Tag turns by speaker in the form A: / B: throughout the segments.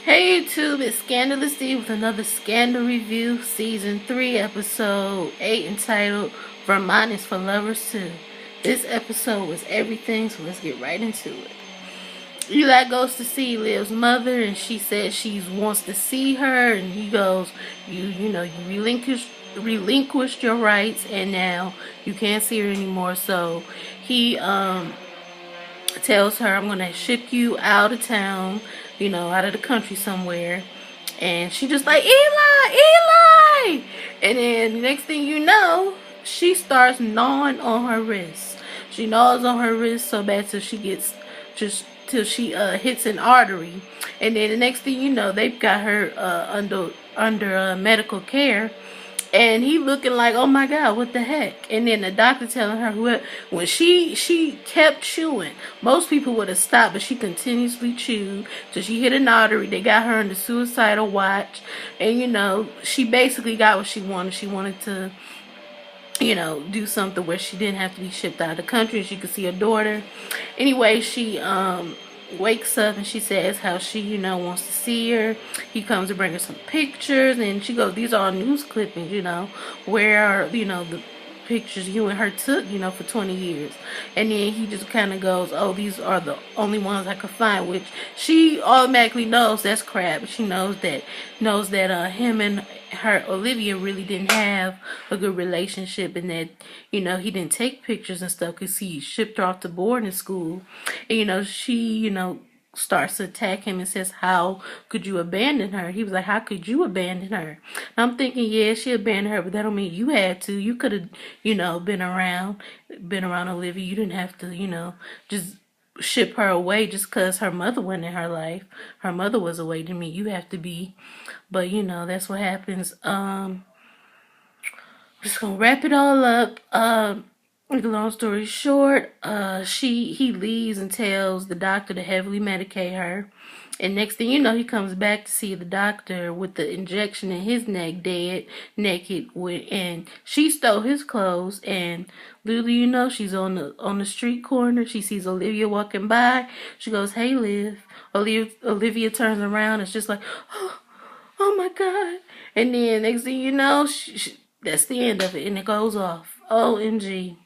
A: Hey YouTube, it's Scandalous D with another Scandal Review, Season 3, Episode 8, entitled Vermont is for Lovers Too. This episode was everything, so let's get right into it. Eli goes to see Liv's mother, and she says she wants to see her, and he goes, you relinquished your rights, and now you can't see her anymore. So he tells her, I'm gonna ship you out of town, out of the country somewhere. And she just like, Eli, Eli! And then the next thing you know, she starts gnawing on her wrist. She gnaws on her wrist so bad till she gets, just till she hits an artery. And then the next thing you know, they've got her under medical care. And he looking like, oh my God, what the heck? And then the doctor telling her, when she kept chewing, most people would have stopped, but she continuously chewed till she hit an artery. They got her in the suicidal watch. And, she basically got what she wanted. She wanted to, do something where she didn't have to be shipped out of the country and she could see her daughter. Anyway, she wakes up and she says how she, wants to see her. He comes to bring her some pictures, and she goes, these are all news clippings, where are, the pictures you and her took, for 20 years. And then he just kind of goes, oh, these are the only ones I could find, which she automatically knows that's crap. She knows that him and her, Olivia, really didn't have a good relationship, and that, he didn't take pictures and stuff because he shipped her off to boarding school. And, she, starts to attack him and says, how could you abandon her? He was like, how could you abandon her? And I'm thinking, yeah, she abandoned her, but that don't mean you had to. You could have, been around Olivia. You didn't have to, just ship her away just because her mother wasn't in her life. Her mother was away. To me, you have to be. But, that's what happens. I'm just going to wrap it all up. Make a long story short, he leaves and tells the doctor to heavily medicate her. And next thing you know, he comes back to see the doctor with the injection in his neck, dead, naked, and she stole his clothes. And little do you know, she's on the street corner. She sees Olivia walking by. She goes, "Hey, Liv." Olivia turns around. It's just like, oh my God. And then next thing you know, that's the end of it, and it goes off. OMG.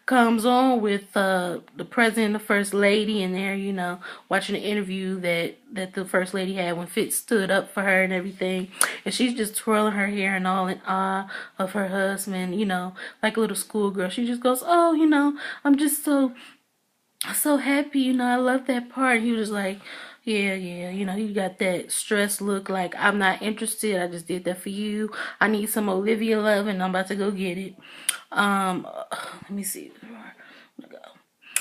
A: Comes on with the president and the first lady, and they're, watching the interview that the first lady had when Fitz stood up for her and everything. And she's just twirling her hair and all in awe of her husband, like a little schoolgirl. She just goes, oh, I'm just so happy, I love that part. And he was like, yeah, he got that stressed look like, I'm not interested, I just did that for you. I need some Olivia love and I'm about to go get it. Let me see.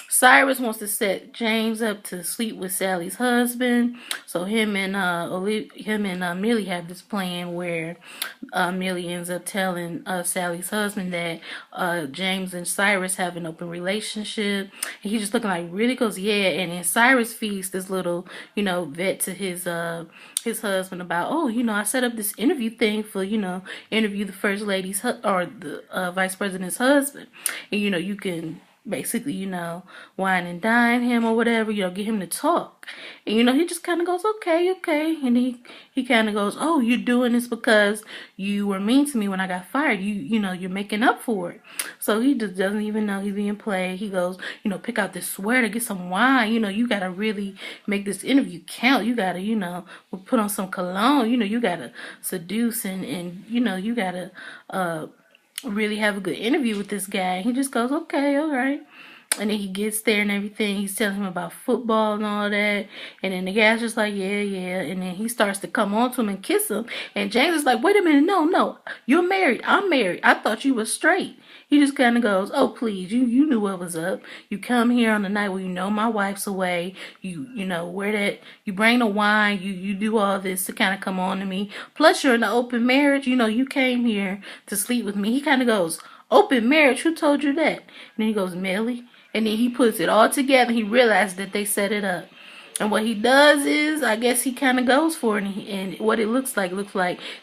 A: Cyrus wants to set James up to sleep with Sally's husband. So him and Millie have this plan where Millie ends up telling Sally's husband that James and Cyrus have an open relationship. And he's just looking like, really? Goes, yeah. And then Cyrus feeds this little, vet to his husband about, oh, I set up this interview thing for, interview the first lady's or the vice president's husband. And, you can basically, wine and dine him or whatever, get him to talk. And, he just kind of goes, okay. And he kind of goes, oh, you're doing this because you were mean to me when I got fired. You're making up for it. So he just doesn't even know he's being played. He goes, pick out this sweater, get some wine. You got to really make this interview count. You got to, put on some cologne. You got to seduce and you got to, really have a good interview with this guy. He just goes, okay, all right. And then he gets there and everything. He's telling him about football and all that. And then the guy's just like, yeah. And then he starts to come on to him and kiss him. And James is like, wait a minute, no. You're married. I'm married. I thought you were straight. He just kind of goes, oh, please, you knew what was up. You come here on the night where my wife's away. You bring the wine. You do all this to kind of come on to me. Plus, you're in an open marriage. You came here to sleep with me. He kind of goes, open marriage? Who told you that? And then he goes, Millie. And then he puts it all together. He realizes that they set it up. And what he does is, I guess he kind of goes for it. And what it looks like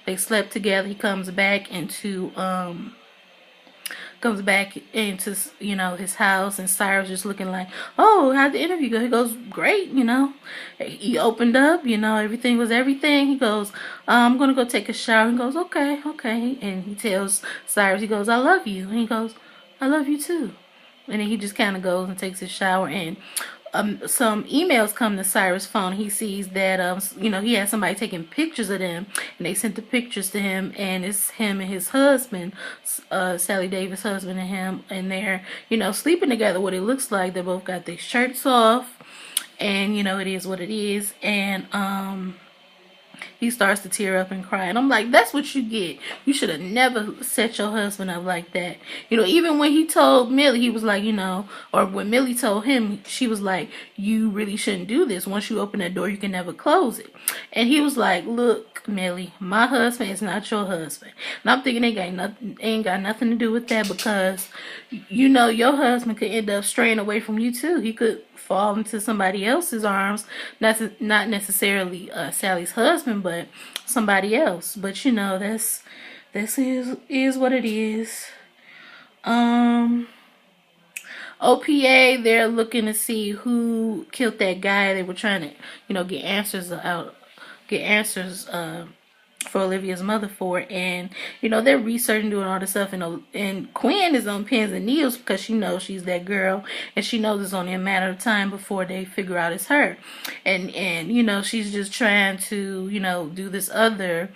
A: they slept together. He comes back into comes back into, you know, his house, and Cyrus just looking like, oh, how'd the interview go? He goes, great, you know. He opened up, you know, everything was everything. He goes, I'm gonna go take a shower. He goes, okay, okay. And he tells Cyrus, he goes, I love you. And he goes, I love you too. And then he just kind of goes and takes his shower, and some emails come to Cyrus' phone. He sees that you know, he has somebody taking pictures of them, and they sent the pictures to him, and it's him and his husband, Sally Davis' husband, and him, and they're, you know, sleeping together. What it looks like, they both got their shirts off, and you know, it is what it is, and he starts to tear up and cry. And I'm like, that's what you get. You should have never set your husband up like that. You know, even when he told Millie, he was like, you know, or when Millie told him, she was like, you really shouldn't do this. Once you open that door, you can never close it. And he was like, look, Millie, my husband is not your husband. And I'm thinking ain't got nothing to do with that, because, you know, your husband could end up straying away from you too. He could fall into somebody else's arms, not necessarily Sally's husband, but somebody else. But you know, this is what it is. OPA, they're looking to see who killed that guy. They were trying to, you know, get answers for Olivia's mother for it. And you know, they're researching, doing all this stuff, and Quinn is on pins and needles because she knows she's that girl, and she knows it's only a matter of time before they figure out it's her. And you know, she's just trying to, you know, do this other,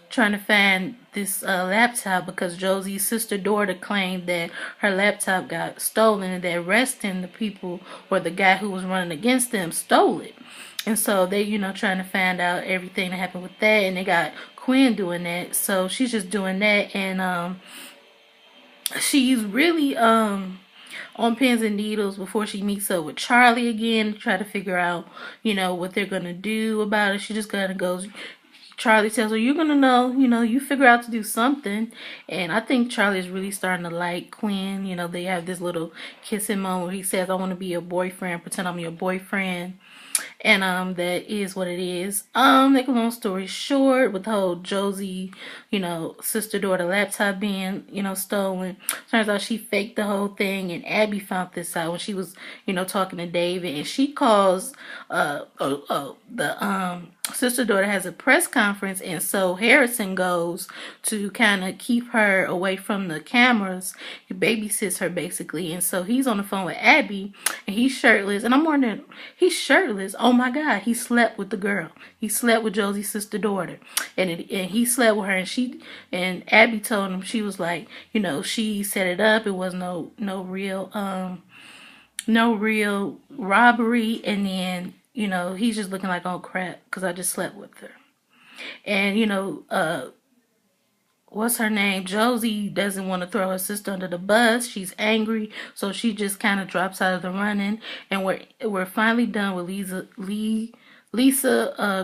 A: trying to find this laptop, because Josie's sister daughter claimed that her laptop got stolen, and that arresting the people, or the guy who was running against them, stole it. And so they, you know, trying to find out everything that happened with that, and they got Quinn doing that. So she's just doing that, and she's really on pins and needles before she meets up with Charlie again to try to figure out, you know, what they're gonna do about it. She just kind of goes, Charlie tells her, you're gonna know, you know, you figure out to do something. And I think Charlie is really starting to like Quinn. You know, they have this little kissing moment where he says, I want to be your boyfriend, pretend I'm your boyfriend. And that is what it is. Make a long story short, with the whole Josie, you know, sister daughter laptop being, you know, stolen, turns out she faked the whole thing, and Abby found this out when she was, you know, talking to David, and she calls the sister daughter has a press conference, and so Harrison goes to kind of keep her away from the cameras. He babysits her basically, and so he's on the phone with Abby, and he's shirtless, and I'm wondering, he's shirtless. Oh my God, he slept with the girl. He slept with Josie's sister daughter, and he slept with her, and Abby told him, she was like, you know, she set it up. It was no real robbery, and then, you know, he's just looking like, oh crap, because I just slept with her. And you know, what's her name? Josie doesn't want to throw her sister under the bus. She's angry, so she just kind of drops out of the running. And we're finally done with Lisa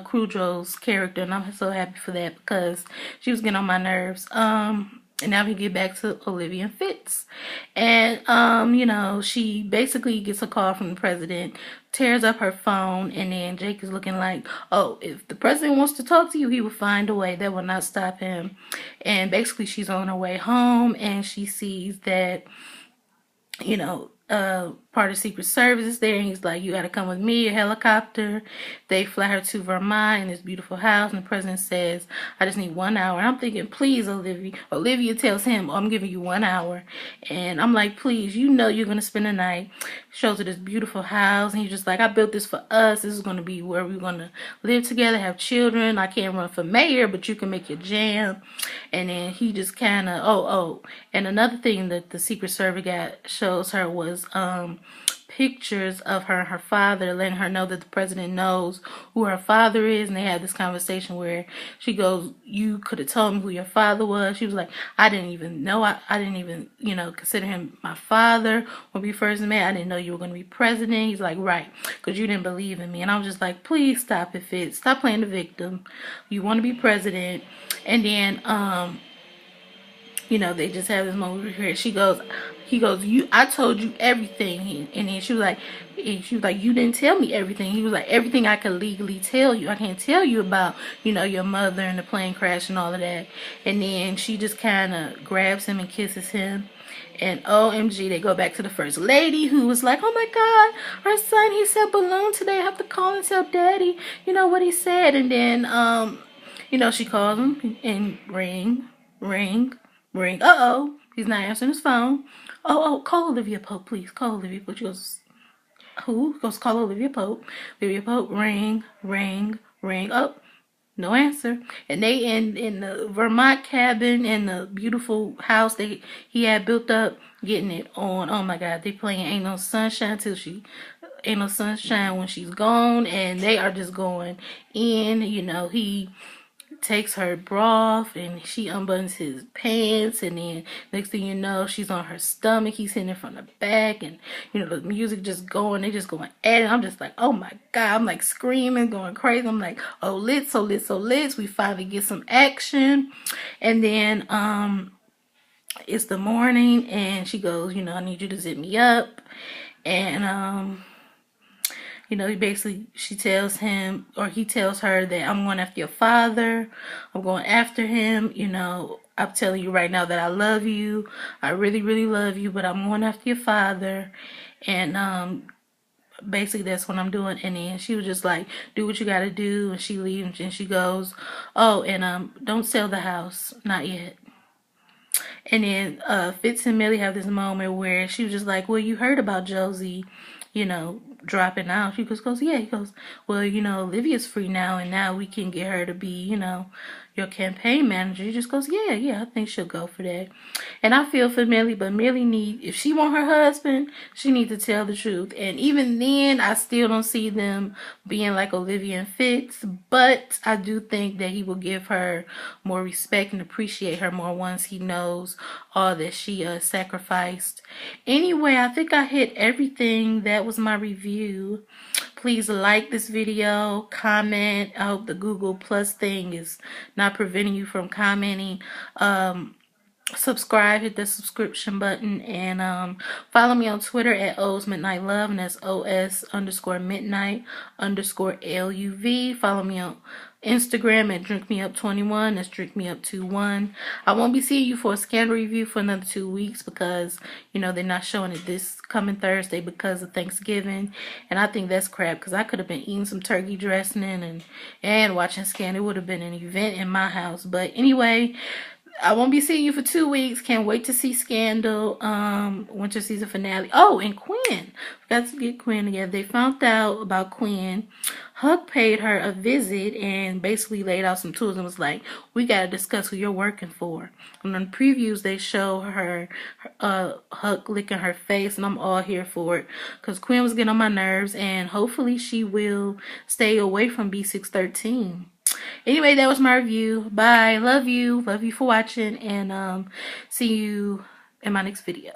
A: Kudrow's character, and I'm so happy for that, because she was getting on my nerves. And now we get back to Olivia Fitz. And, you know, she basically gets a call from the president, tears up her phone, and then Jake is looking like, oh, if the president wants to talk to you, he will find a way. That will not stop him. And basically she's on her way home, and she sees that, you know, part of Secret Service is there, and he's like, you gotta come with me, a helicopter. They fly her to Vermont in this beautiful house, and the president says, I just need 1 hour. And I'm thinking, please, Olivia. Olivia tells him, oh, I'm giving you 1 hour. And I'm like, please, you know you're gonna spend the night. Shows her this beautiful house, and he's just like, I built this for us. This is gonna be where we're gonna live together, have children. I can't run for mayor, but you can make your jam. And then he just kind of, and another thing that the Secret Service guy shows her was pictures of her and her father, letting her know that the president knows who her father is. And they had this conversation where she goes, you could have told me who your father was. She was like, I didn't even know. I didn't even, you know, consider him my father when we first met. I didn't know you were going to be president. He's like, right, because you didn't believe in me. And I was just like, please stop it, Fitz. Stop playing the victim. You want to be president. And then you know, they just have this moment where he goes, I told you everything. And then she was like, you didn't tell me everything. He was like, everything I could legally tell you. I can't tell you about, you know, your mother and the plane crash and all of that. And then she just kind of grabs him and kisses him. And OMG, they go back to the first lady who was like, oh my God, her son, he said balloon today. I have to call and tell daddy, you know, what he said. And then, you know, she calls him and ring, ring, ring. Uh-oh, he's not answering his phone. Oh, call Olivia Pope, please. Call Olivia Pope. She goes, who? Goes, call Olivia Pope. Olivia Pope, ring, ring, ring. Oh, no answer. And they in the Vermont cabin in the beautiful house he had built up, getting it on. Oh my God, they playing Ain't No Sunshine Ain't No Sunshine When She's Gone, and they are just going in. You know, he takes her bra off and she unbuttons his pants, and then next thing you know, she's on her stomach, he's hitting her from the back, and you know, the music just going, they just going at it. I'm just like, oh my God, I'm like screaming, going crazy. I'm like, oh, lit, so lit, so lit. We finally get some action. And then it's the morning, and she goes, you know, I need you to zip me up. And you know, she tells him, or he tells her, that I'm going after your father. I'm going after him. You know, I'm telling you right now that I love you. I really, really love you, but I'm going after your father. And basically that's what I'm doing. And then she was just like, do what you got to do. And she leaves, and she goes, oh, and don't sell the house. Not yet. And then Fitz and Millie have this moment where she was just like, well, you heard about Josie, you know, dropping out. She goes, yeah. He goes, well, you know, Olivia's free now, and now we can get her to be, you know, your campaign manager. He just goes, yeah, I think she'll go for that. And I feel for Millie, but Millie if she want her husband, she needs to tell the truth. And even then, I still don't see them being like Olivia and Fitz, but I do think that he will give her more respect and appreciate her more once he knows all that she sacrificed. Anyway, I think I hit everything. That was my review. Please like this video, comment. I hope the Google Plus thing is not preventing you from commenting. Subscribe, hit the subscription button, and follow me on Twitter at O's Midnight Love, and that's OS_midnight_LUV. Follow me on Instagram at DrinkMeUp21. That's DrinkMeUp21. I won't be seeing you for a scandal review for another 2 weeks because, you know, they're not showing it this coming Thursday because of Thanksgiving. And I think that's crap, because I could have been eating some turkey dressing and watching Scandal. It would have been an event in my house. But anyway, I won't be seeing you for 2 weeks. Can't wait to see Scandal winter season finale. Oh, and Quinn. Forgot to get Quinn together. They found out about Quinn. Huck paid her a visit and basically laid out some tools and was like, we got to discuss who you're working for. And on previews, they show her Huck licking her face, and I'm all here for it because Quinn was getting on my nerves, and hopefully she will stay away from B613. Anyway, that was my review. Bye. Love you. Love you for watching, and see you in my next video.